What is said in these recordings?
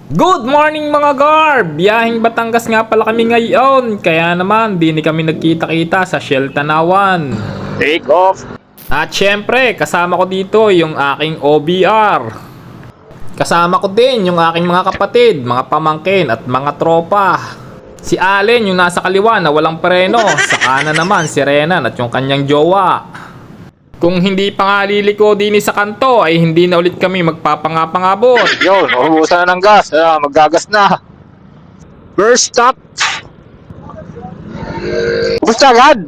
Good morning mga gar! Biyaheng Batangas nga pala kami ngayon. Kaya naman, di ni kami nagkita-kita sa Shell Tanawan. Take off! At syempre, kasama ko dito yung aking OBR. Kasama ko din yung aking mga kapatid, mga pamangkin at mga tropa. Si Allen yung nasa kaliwa na walang preno. Sa kanan naman si Renan at yung kanyang jowa. Kung hindi pa nga liliko din sa kanto ay hindi na ulit kami magpapangapangabot. Yun, mahubusan na ng gas. Maggagas na. First stop. Gusto agad?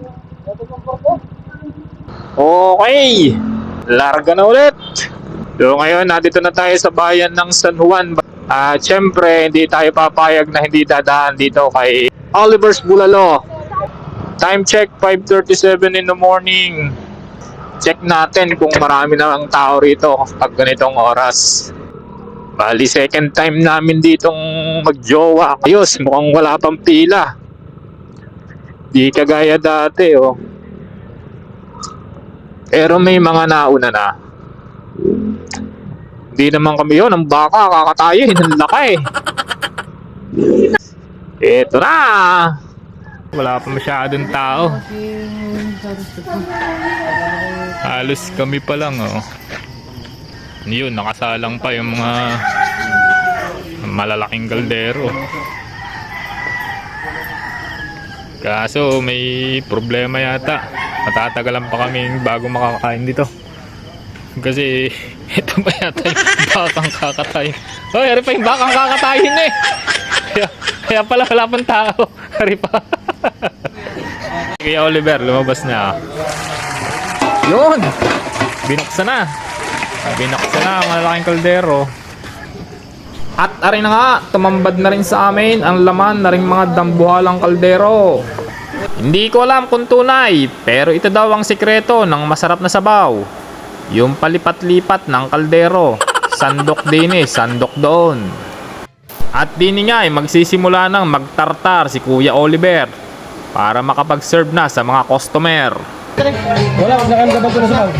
Okay. Larga na ulit. So ngayon, nandito na tayo sa bayan ng San Juan. At syempre, hindi tayo papayag na hindi dadaan dito kay Oliver's Bulalo. Time check, 5:37 in the morning. Check natin kung marami na ang tao rito pag ganitong oras. Bali, second time namin ditong magjowa. Ayos, mukhang wala pang pila. Di kagaya dati, oh. Pero may mga nauna na. Hindi naman kami yun, ang baka, kakatayin, ang laki. Ito na! Wala pa masyadong tao. Halos kami pa lang, oh. Yun, nakasalang pa yung mga malalaking kaldero. Kaso may problema yata. Matatagalan pa kami bago makakain dito. Kasi ito pa yata yung bakang kakatayin. Oh, hari pa yung bakang kakatayin eh. Kaya pala wala pang tao. Hari pa. Kaya Oliver, lumabas na. Yun! Binuksan na. Binuksan na ang malalaking kaldero. At arin na nga, tumambad na rin sa amin ang laman na rin mga dambuhalang kaldero. Hindi ko alam kung tunay, pero ito daw ang sikreto ng masarap na sabaw. Yung palipat-lipat ng kaldero. Sandok din eh, sandok doon. At din nga ay magsisimula ng magtartar si Kuya Oliver para makapag-serve na sa mga customer. Wala, huwag na kami kapag na sabaw.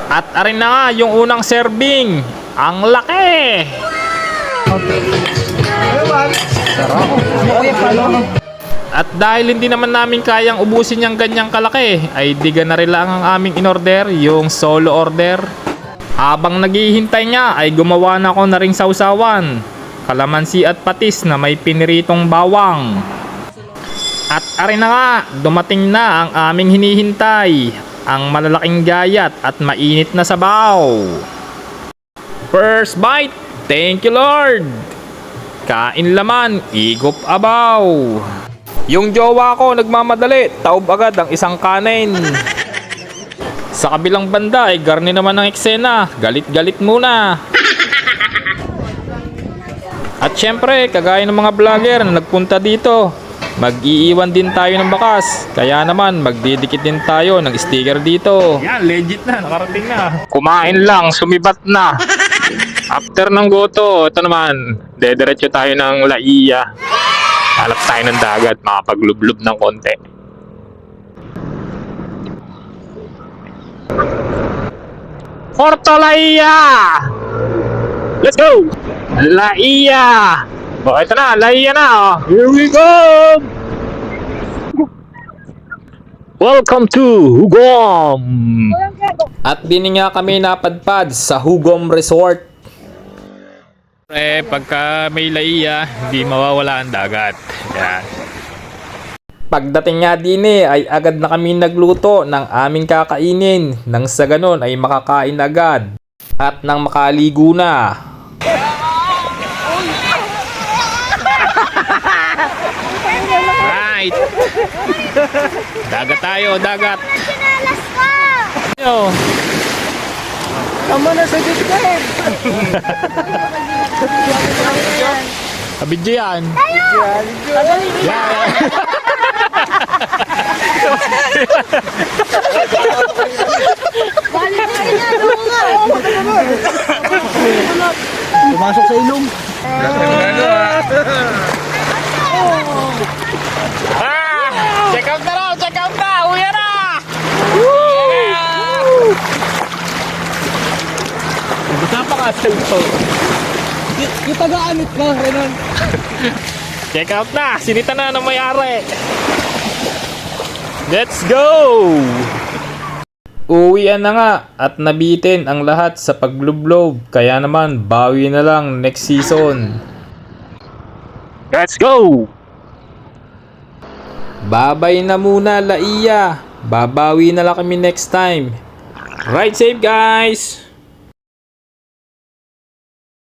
At arin na nga yung unang serving. Ang laki! At dahil hindi naman namin kayang ubusin yung ganyang kalaki, ay diga na rin lang ang aming in-order, yung solo order. Habang naghihintay nga ay gumawa na ako na ring sausawan, kalamansi at patis na may piniritong bawang. At arin na nga, dumating na ang aming hinihintay, ang malalaking gayat at mainit na sabaw. First bite, thank you Lord! Kain laman, igop abaw. Yung jowa ko nagmamadali, taob agad ang isang kanin. Sa kabilang banda ay garni naman ng eksena, galit-galit muna. At syempre, kagaya ng mga vlogger na nagpunta dito, mag-iiwan din tayo ng bakas. Kaya naman, magdidikit din tayo ng sticker dito. Yan, legit na, nakarating na. Kumain lang, sumibat na. After ng goto, ito naman, dediretso tayo ng Laia. Hanap tayo ng dagat, makapaglublub ng konti. Porto Laia! Let's go! Laia! Oh, ito na, Laia na, oh. Here we go! Welcome to Hugom! At din nga kami napadpad sa Hugom Resort. Pagka may Laia, hindi mawawala ang dagat. Yan. Pagdating nga din ay agad na kami nagluto ng aming kakainin. Nang sa ganon ay makakain agad. At nang makaligo na. Right. Dagat tayo, dagat. Yo. Tama na sa discount. Kabidyo yan. Yan. Pumasok sa ilong. Check out na raw, check out na. Uwi na. muscle to. Kita gaanit ka, Renan. Check out na, sinita na ng mayari. Let's go! Uwian na nga at nabitin ang lahat sa paglublob. Kaya naman, bawi na lang next season. Let's go! Babay na muna, Laiya. Babawi na lang kami next time. Ride safe, guys!